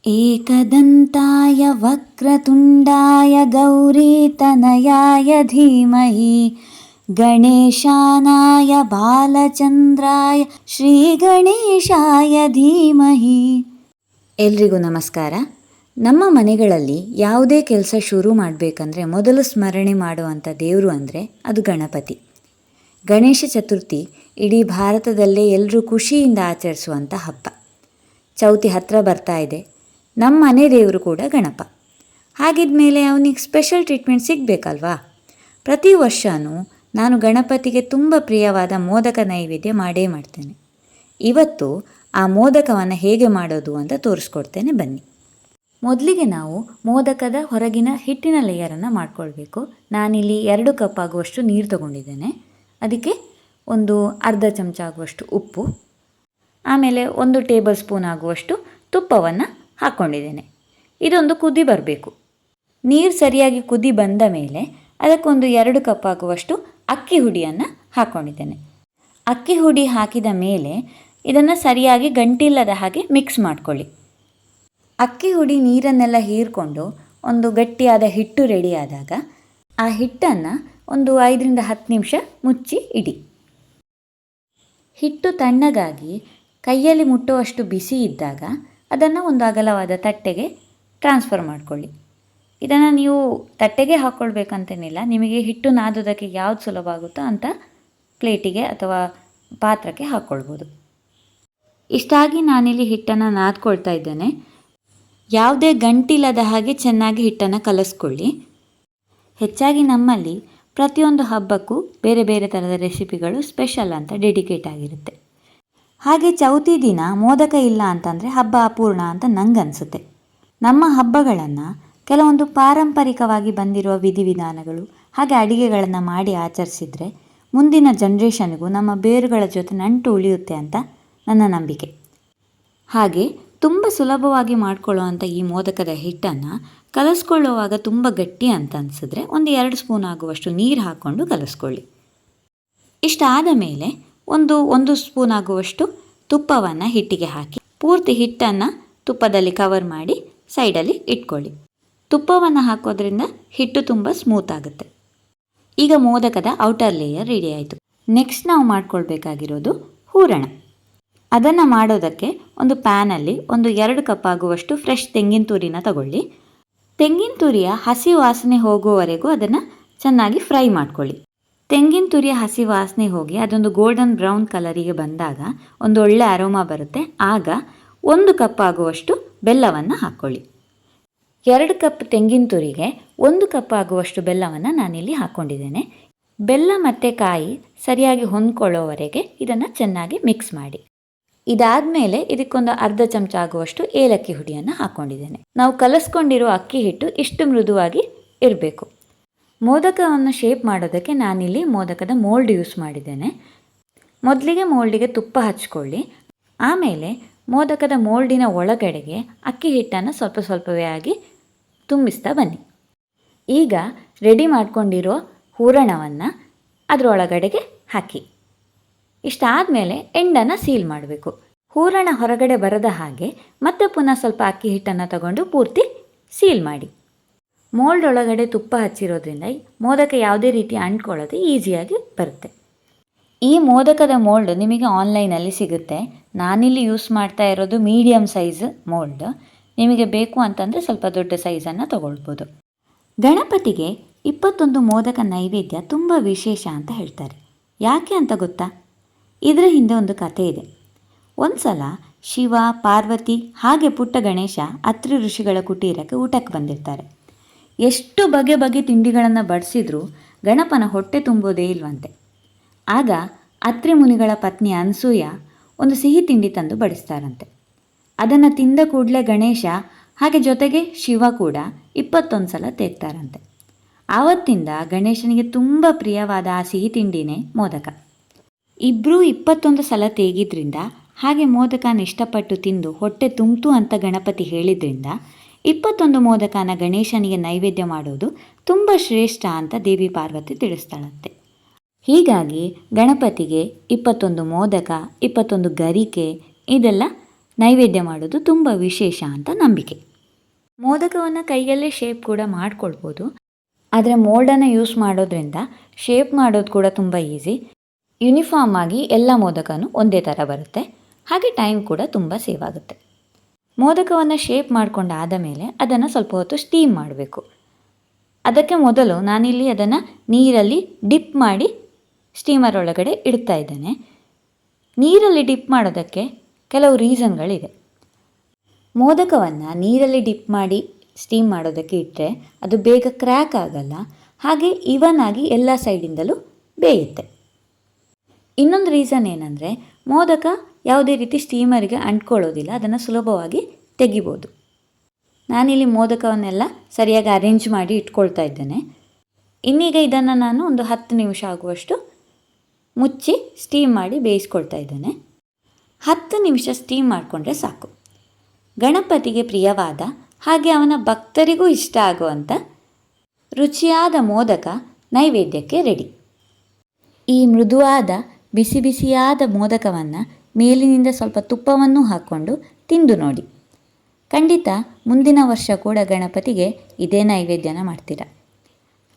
एकदन्ताय वक्रतुण्डाय गौरीतनयाय धीमहि गणेशानाय ಬಾಲಚಂದ್ರಾಯ ಶ್ರೀಗಣೇಶಾಯ ಧೀಮಹಿ. ಎಲ್ರಿಗೂ ನಮಸ್ಕಾರ. ನಮ್ಮ ಮನೆಗಳಲ್ಲಿ ಯಾವುದೇ ಕೆಲಸ ಶುರು ಮಾಡಬೇಕಂದ್ರೆ ಮೊದಲು ಸ್ಮರಣೆ ಮಾಡುವಂಥ ದೇವರು ಅಂದರೆ ಅದು ಗಣಪತಿ. ಗಣೇಶ ಚತುರ್ಥಿ ಇಡೀ ಭಾರತದಲ್ಲೇ ಎಲ್ಲರೂ ಖುಷಿಯಿಂದ ಆಚರಿಸುವಂಥ ಹಬ್ಬ. ಚೌತಿ ಹತ್ತಿರ ಬರ್ತಾ ಇದೆ. ನಮ್ಮ ಮನೆ ದೇವರು ಕೂಡ ಗಣಪ. ಹಾಗಿದ್ಮೇಲೆ ಅವನಿಗೆ ಸ್ಪೆಷಲ್ ಟ್ರೀಟ್ಮೆಂಟ್ ಸಿಗಬೇಕಲ್ವಾ? ಪ್ರತಿ ವರ್ಷವೂ ನಾನು ಗಣಪತಿಗೆ ತುಂಬ ಪ್ರಿಯವಾದ ಮೋದಕ ನೈವೇದ್ಯ ಮಾಡೇ ಮಾಡ್ತೇನೆ. ಇವತ್ತು ಆ ಮೋದಕವನ್ನು ಹೇಗೆ ಮಾಡೋದು ಅಂತ ತೋರಿಸ್ಕೊಡ್ತೇನೆ, ಬನ್ನಿ. ಮೊದಲಿಗೆ ನಾವು ಮೋದಕದ ಹೊರಗಿನ ಹಿಟ್ಟಿನ ಲೇಯರನ್ನು ಮಾಡ್ಕೊಳ್ಬೇಕು. ನಾನಿಲ್ಲಿ 2 ಕಪ್ ಆಗುವಷ್ಟು ನೀರು ತಗೊಂಡಿದ್ದೇನೆ. ಅದಕ್ಕೆ ಒಂದು ಅರ್ಧ ಚಮಚ ಆಗುವಷ್ಟು ಉಪ್ಪು, ಆಮೇಲೆ 1 ಟೇಬಲ್ ಸ್ಪೂನ್ ಆಗುವಷ್ಟು ತುಪ್ಪವನ್ನು ಹಾಕ್ಕೊಂಡಿದ್ದೇನೆ. ಇದೊಂದು ಕುದಿ ಬರಬೇಕು. ನೀರು ಸರಿಯಾಗಿ ಕುದಿ ಬಂದ ಮೇಲೆ ಅದಕ್ಕೊಂದು 2 ಕಪ್ ಆಗುವಷ್ಟು ಅಕ್ಕಿ ಹುಡಿಯನ್ನು ಹಾಕ್ಕೊಂಡಿದ್ದೇನೆ. ಅಕ್ಕಿ ಹುಡಿ ಹಾಕಿದ ಮೇಲೆ ಇದನ್ನು ಸರಿಯಾಗಿ ಗಂಟಿಲ್ಲದ ಹಾಗೆ ಮಿಕ್ಸ್ ಮಾಡ್ಕೊಳ್ಳಿ. ಅಕ್ಕಿ ಹುಡಿ ನೀರನ್ನೆಲ್ಲ ಹೀರಿಕೊಂಡು ಒಂದು ಗಟ್ಟಿಯಾದ ಹಿಟ್ಟು ರೆಡಿಯಾದಾಗ ಆ ಹಿಟ್ಟನ್ನು ಒಂದು 5-10 ನಿಮಿಷ ಮುಚ್ಚಿ ಇಡಿ. ಹಿಟ್ಟು ತಣ್ಣಗಾಗಿ ಕೈಯಲ್ಲಿ ಮುಟ್ಟುವಷ್ಟು ಬಿಸಿ ಇದ್ದಾಗ ಅದನ್ನು ಒಂದು ಅಗಲವಾದ ತಟ್ಟೆಗೆ ಟ್ರಾನ್ಸ್ಫರ್ ಮಾಡಿಕೊಳ್ಳಿ. ಇದನ್ನು ನೀವು ತಟ್ಟೆಗೆ ಹಾಕ್ಕೊಳ್ಬೇಕಂತೇನಿಲ್ಲ, ನಿಮಗೆ ಹಿಟ್ಟು ನಾದೋದಕ್ಕೆ ಯಾವುದು ಸುಲಭ ಆಗುತ್ತೋ ಅಂಥ ಪ್ಲೇಟಿಗೆ ಅಥವಾ ಪಾತ್ರಕ್ಕೆ ಹಾಕ್ಕೊಳ್ಬೋದು. ಇಷ್ಟಾಗಿ ನಾನಿಲ್ಲಿ ಹಿಟ್ಟನ್ನು ನಾದ್ಕೊಳ್ತಾ ಇದ್ದೇನೆ. ಯಾವುದೇ ಗಂಟಿಲ್ಲದ ಹಾಗೆ ಚೆನ್ನಾಗಿ ಹಿಟ್ಟನ್ನು ಕಲಿಸ್ಕೊಳ್ಳಿ. ಹೆಚ್ಚಾಗಿ ನಮ್ಮಲ್ಲಿ ಪ್ರತಿಯೊಂದು ಹಬ್ಬಕ್ಕೂ ಬೇರೆ ಬೇರೆ ಥರದ ರೆಸಿಪಿಗಳು ಸ್ಪೆಷಲ್ ಅಂತ ಡೆಡಿಕೇಟ್ ಆಗಿರುತ್ತೆ. ಹಾಗೆ ಚೌತಿ ದಿನ ಮೋದಕ ಇಲ್ಲ ಅಂತಂದರೆ ಹಬ್ಬ ಅಪೂರ್ಣ ಅಂತ ನನಗನ್ಸುತ್ತೆ. ನಮ್ಮ ಹಬ್ಬಗಳನ್ನು ಕೆಲವೊಂದು ಪಾರಂಪರಿಕವಾಗಿ ಬಂದಿರುವ ವಿಧಿವಿಧಾನಗಳು ಹಾಗೆ ಅಡಿಗೆಗಳನ್ನು ಮಾಡಿ ಆಚರಿಸಿದರೆ ಮುಂದಿನ ಜನ್ರೇಷನ್ಗೂ ನಮ್ಮ ಬೇರುಗಳ ಜೊತೆ ನಂಟು ಉಳಿಯುತ್ತೆ ಅಂತ ನನ್ನ ನಂಬಿಕೆ. ಹಾಗೆ ತುಂಬ ಸುಲಭವಾಗಿ ಮಾಡ್ಕೊಳ್ಳುವಂಥ ಈ ಮೋದಕದ ಹಿಟ್ಟನ್ನು ಕಲಿಸ್ಕೊಳ್ಳುವಾಗ ತುಂಬ ಗಟ್ಟಿ ಅಂತ ಅನಿಸಿದ್ರೆ ಒಂದು 2 ಸ್ಪೂನ್ ಆಗುವಷ್ಟು ನೀರು ಹಾಕ್ಕೊಂಡು ಕಲಿಸ್ಕೊಳ್ಳಿ. ಇಷ್ಟಾದ ಮೇಲೆ ಒಂದು ಸ್ಪೂನ್ ಆಗುವಷ್ಟು ತುಪ್ಪವನ್ನು ಹಿಟ್ಟಿಗೆ ಹಾಕಿ ಪೂರ್ತಿ ಹಿಟ್ಟನ್ನು ತುಪ್ಪದಲ್ಲಿ ಕವರ್ ಮಾಡಿ ಸೈಡಲ್ಲಿ ಇಟ್ಕೊಳ್ಳಿ. ತುಪ್ಪವನ್ನು ಹಾಕೋದ್ರಿಂದ ಹಿಟ್ಟು ತುಂಬ ಸ್ಮೂತ್ ಆಗುತ್ತೆ. ಈಗ ಮೋದಕದ ಔಟರ್ ಲೇಯರ್ ರೆಡಿ ಆಯಿತು. ನೆಕ್ಸ್ಟ್ ನಾವು ಮಾಡ್ಕೊಳ್ಬೇಕಾಗಿರೋದು ಹೂರಣ. ಅದನ್ನು ಮಾಡೋದಕ್ಕೆ ಒಂದು ಪ್ಯಾನಲ್ಲಿ ಒಂದು 2 ಕಪ್ ಆಗುವಷ್ಟು ಫ್ರೆಶ್ ತೆಂಗಿನ ತುರಿನ ತಗೊಳ್ಳಿ. ತೆಂಗಿನ ತುರಿಯ ಹಸಿ ವಾಸನೆ ಹೋಗುವವರೆಗೂ ಅದನ್ನು ಚೆನ್ನಾಗಿ ಫ್ರೈ ಮಾಡ್ಕೊಳ್ಳಿ. ತೆಂಗಿನ ತುರಿಯ ಹಸಿ ವಾಸನೆ ಹೋಗಿ ಅದೊಂದು ಗೋಲ್ಡನ್ ಬ್ರೌನ್ ಕಲರಿಗೆ ಬಂದಾಗ ಒಂದು ಒಳ್ಳೆ ಅರೋಮಾ ಬರುತ್ತೆ. ಆಗ 1 ಕಪ್ ಆಗುವಷ್ಟು ಬೆಲ್ಲವನ್ನು ಹಾಕ್ಕೊಳ್ಳಿ. 2 ಕಪ್ ತೆಂಗಿನ ತುರಿಗೆ 1 ಕಪ್ ಆಗುವಷ್ಟು ಬೆಲ್ಲವನ್ನು ನಾನಿಲ್ಲಿ ಹಾಕ್ಕೊಂಡಿದ್ದೇನೆ. ಬೆಲ್ಲ ಮತ್ತು ಕಾಯಿ ಸರಿಯಾಗಿ ಹೊಂದ್ಕೊಳ್ಳೋವರೆಗೆ ಇದನ್ನು ಚೆನ್ನಾಗಿ ಮಿಕ್ಸ್ ಮಾಡಿ. ಇದಾದಮೇಲೆ ಇದಕ್ಕೊಂದು ಅರ್ಧ ಚಮಚ ಆಗುವಷ್ಟು ಏಲಕ್ಕಿ ಹುಡಿಯನ್ನು ಹಾಕ್ಕೊಂಡಿದ್ದೇನೆ. ನಾವು ಕಲಸ್ಕೊಂಡಿರೋ ಅಕ್ಕಿ ಹಿಟ್ಟು ಇಷ್ಟು ಮೃದುವಾಗಿ ಇರಬೇಕು. ಮೋದಕವನ್ನು ಶೇಪ್ ಮಾಡೋದಕ್ಕೆ ನಾನಿಲ್ಲಿ ಮೋದಕದ ಮೋಲ್ಡ್ ಯೂಸ್ ಮಾಡಿದ್ದೇನೆ. ಮೊದಲಿಗೆ ಮೋಲ್ಡಿಗೆ ತುಪ್ಪ ಹಚ್ಕೊಳ್ಳಿ. ಆಮೇಲೆ ಮೋದಕದ ಮೋಲ್ಡಿನ ಒಳಗಡೆಗೆ ಅಕ್ಕಿ ಹಿಟ್ಟನ್ನು ಸ್ವಲ್ಪ ಸ್ವಲ್ಪವೇ ಆಗಿ ತುಂಬಿಸ್ತಾ ಬನ್ನಿ. ಈಗ ರೆಡಿ ಮಾಡ್ಕೊಂಡಿರೋ ಹೂರಣವನ್ನು ಅದರೊಳಗಡೆಗೆ ಹಾಕಿ. ಇಷ್ಟಾದಮೇಲೆ ಎಂಡನ್ನು ಸೀಲ್ ಮಾಡಬೇಕು. ಹೂರಣ ಹೊರಗಡೆ ಬರದ ಹಾಗೆ ಮತ್ತೆ ಪುನಃ ಸ್ವಲ್ಪ ಅಕ್ಕಿ ಹಿಟ್ಟನ್ನು ತಗೊಂಡು ಪೂರ್ತಿ ಸೀಲ್ ಮಾಡಿ. ಮೋಲ್ಡ್ ಒಳಗಡೆ ತುಪ್ಪ ಹಚ್ಚಿರೋದ್ರಿಂದ ಮೋದಕ ಯಾವುದೇ ರೀತಿ ಅಂಟ್ಕೊಳ್ಳೋದು ಈಸಿಯಾಗಿ ಬರುತ್ತೆ. ಈ ಮೋದಕದ ಮೋಲ್ಡ್ ನಿಮಗೆ ಆನ್ಲೈನಲ್ಲಿ ಸಿಗುತ್ತೆ. ನಾನಿಲ್ಲಿ ಯೂಸ್ ಮಾಡ್ತಾ ಇರೋದು ಮೀಡಿಯಮ್ ಸೈಜ್ ಮೋಲ್ಡ್. ನಿಮಗೆ ಬೇಕು ಅಂತಂದರೆ ಸ್ವಲ್ಪ ದೊಡ್ಡ ಸೈಜನ್ನು ತಗೊಳ್ಬೋದು. ಗಣಪತಿಗೆ 21 ಮೋದಕ ನೈವೇದ್ಯ ತುಂಬ ವಿಶೇಷ ಅಂತ ಹೇಳ್ತಾರೆ. ಯಾಕೆ ಅಂತ ಗೊತ್ತಾ? ಇದರ ಹಿಂದೆ ಒಂದು ಕಥೆ ಇದೆ. ಒಂದು ಸಲ ಶಿವ, ಪಾರ್ವತಿ ಹಾಗೆ ಪುಟ್ಟ ಗಣೇಶ ಅತ್ರಿ ಋಷಿಗಳ ಕುಟೀರಕ್ಕೆ ಊಟಕ್ಕೆ ಬಂದಿರ್ತಾರೆ. ಎಷ್ಟು ಬಗೆ ಬಗೆ ತಿಂಡಿಗಳನ್ನು ಬಡಿಸಿದ್ರೂ ಗಣಪನ ಹೊಟ್ಟೆ ತುಂಬೋದೇ ಇಲ್ವಂತೆ. ಆಗ ಅತ್ರಿ ಮುನಿಗಳ ಪತ್ನಿ ಅನಸೂಯ ಒಂದು ಸಿಹಿ ತಿಂಡಿ ತಂದು ಬಡಿಸ್ತಾರಂತೆ. ಅದನ್ನು ತಿಂದ ಕೂಡಲೇ ಗಣೇಶ ಹಾಗೆ ಜೊತೆಗೆ ಶಿವ ಕೂಡ 21 ಸಲ ತೇಗ್ತಾರಂತೆ. ಆವತ್ತಿಂದ ಗಣೇಶನಿಗೆ ತುಂಬ ಪ್ರಿಯವಾದ ಆ ಸಿಹಿ ತಿಂಡಿನೇ ಮೋದಕ. ಇಬ್ಬರೂ 21 ಸಲ ತೇಗಿದ್ರಿಂದ ಹಾಗೆ ಮೋದಕನ ಇಷ್ಟಪಟ್ಟು ತಿಂದು ಹೊಟ್ಟೆ ತುಂಬಿತು ಅಂತ ಗಣಪತಿ ಹೇಳಿದ್ರಿಂದ 21 ಮೋದಕನ ಗಣೇಶನಿಗೆ ನೈವೇದ್ಯ ಮಾಡೋದು ತುಂಬ ಶ್ರೇಷ್ಠ ಅಂತ ದೇವಿ ಪಾರ್ವತಿ ತಿಳಿಸ್ತಾಳಂತೆ. ಹೀಗಾಗಿ ಗಣಪತಿಗೆ 21 ಮೋದಕ, 21 ಗರಿಕೆ ಇದೆಲ್ಲ ನೈವೇದ್ಯ ಮಾಡೋದು ತುಂಬ ವಿಶೇಷ ಅಂತ ನಂಬಿಕೆ. ಮೋದಕವನ್ನು ಕೈಯಲ್ಲೇ ಶೇಪ್ ಕೂಡ ಮಾಡ್ಕೊಳ್ಬೋದು, ಆದರೆ ಮೋಲ್ಡನ್ನು ಯೂಸ್ ಮಾಡೋದ್ರಿಂದ ಶೇಪ್ ಮಾಡೋದು ಕೂಡ ತುಂಬ ಈಸಿ. ಯೂನಿಫಾರ್ಮ್ ಆಗಿ ಎಲ್ಲ ಮೋದಕನೂ ಒಂದೇ ಥರ ಬರುತ್ತೆ, ಹಾಗೆ ಟೈಮ್ ಕೂಡ ತುಂಬ ಸೇವ್ ಆಗುತ್ತೆ. ಮೋದಕವನ್ನು ಶೇಪ್ ಮಾಡ್ಕೊಂಡಾದ ಮೇಲೆ ಅದನ್ನು ಸ್ವಲ್ಪ ಹೊತ್ತು ಸ್ಟೀಮ್ ಮಾಡಬೇಕು. ಅದಕ್ಕೆ ಮೊದಲು ನಾನಿಲ್ಲಿ ಅದನ್ನು ನೀರಲ್ಲಿ ಡಿಪ್ ಮಾಡಿ ಸ್ಟೀಮರ್ ಒಳಗಡೆ ಇಡ್ತಾ ಇದ್ದೇನೆ. ನೀರಲ್ಲಿ ಡಿಪ್ ಮಾಡೋದಕ್ಕೆ ಕೆಲವು ರೀಸನ್ಗಳಿದೆ. ಮೋದಕವನ್ನು ನೀರಲ್ಲಿ ಡಿಪ್ ಮಾಡಿ ಸ್ಟೀಮ್ ಮಾಡೋದಕ್ಕೆ ಇಟ್ಟರೆ ಅದು ಬೇಗ ಕ್ರ್ಯಾಕ್ ಆಗಲ್ಲ, ಹಾಗೆ ಈವನ್ ಆಗಿ ಎಲ್ಲ ಸೈಡಿಂದಲೂ ಬೇಯುತ್ತೆ. ಇನ್ನೊಂದು ರೀಸನ್ ಏನಂದರೆ ಮೋದಕ ಯಾವುದೇ ರೀತಿ ಸ್ಟೀಮರಿಗೆ ಅಂಟ್ಕೊಳ್ಳೋದಿಲ್ಲ, ಅದನ್ನು ಸುಲಭವಾಗಿ ತೆಗಿಬೋದು. ನಾನಿಲ್ಲಿ ಮೋದಕವನ್ನೆಲ್ಲ ಸರಿಯಾಗಿ ಅರೇಂಜ್ ಮಾಡಿ ಇಟ್ಕೊಳ್ತಾ ಇದ್ದೇನೆ. ಇನ್ನೀಗ ಇದನ್ನು ನಾನು ಒಂದು 10 ನಿಮಿಷ ಆಗುವಷ್ಟು ಮುಚ್ಚಿ ಸ್ಟೀಮ್ ಮಾಡಿ ಬೇಯಿಸ್ಕೊಳ್ತಾ ಇದ್ದೇನೆ. 10 ನಿಮಿಷ ಸ್ಟೀಮ್ ಮಾಡಿಕೊಂಡ್ರೆ ಸಾಕು. ಗಣಪತಿಗೆ ಪ್ರಿಯವಾದ ಹಾಗೆ ಅವನ ಭಕ್ತರಿಗೂ ಇಷ್ಟ ಆಗುವಂಥ ರುಚಿಯಾದ ಮೋದಕ ನೈವೇದ್ಯಕ್ಕೆ ರೆಡಿ. ಈ ಮೃದುವಾದ ಬಿಸಿ ಬಿಸಿಯಾದ ಮೋದಕವನ್ನು ಮೇಲಿನಿಂದ ಸ್ವಲ್ಪ ತುಪ್ಪವನ್ನು ಹಾಕ್ಕೊಂಡು ತಿಂದು ನೋಡಿ. ಖಂಡಿತ ಮುಂದಿನ ವರ್ಷ ಕೂಡ ಗಣಪತಿಗೆ ಇದೇ ನೈವೇದ್ಯನ ಮಾಡ್ತೀರಾ.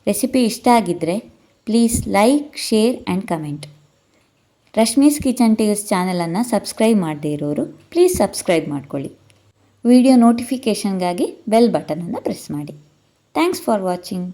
ರೆಸಿಪಿ ಇಷ್ಟ ಆಗಿದ್ದರೆ please like, share and comment. Rashmi's kitchen tales ಚಾನಲನ್ನು ಸಬ್ಸ್ಕ್ರೈಬ್ ಮಾಡದೇ ಇರೋರು ಪ್ಲೀಸ್ ಸಬ್ಸ್ಕ್ರೈಬ್ ಮಾಡ್ಕೊಳ್ಳಿ. ವಿಡಿಯೋ ನೋಟಿಫಿಕೇಷನ್ಗಾಗಿ ಬೆಲ್ ಬಟನನ್ನು ಪ್ರೆಸ್ ಮಾಡಿ. Thanks for watching.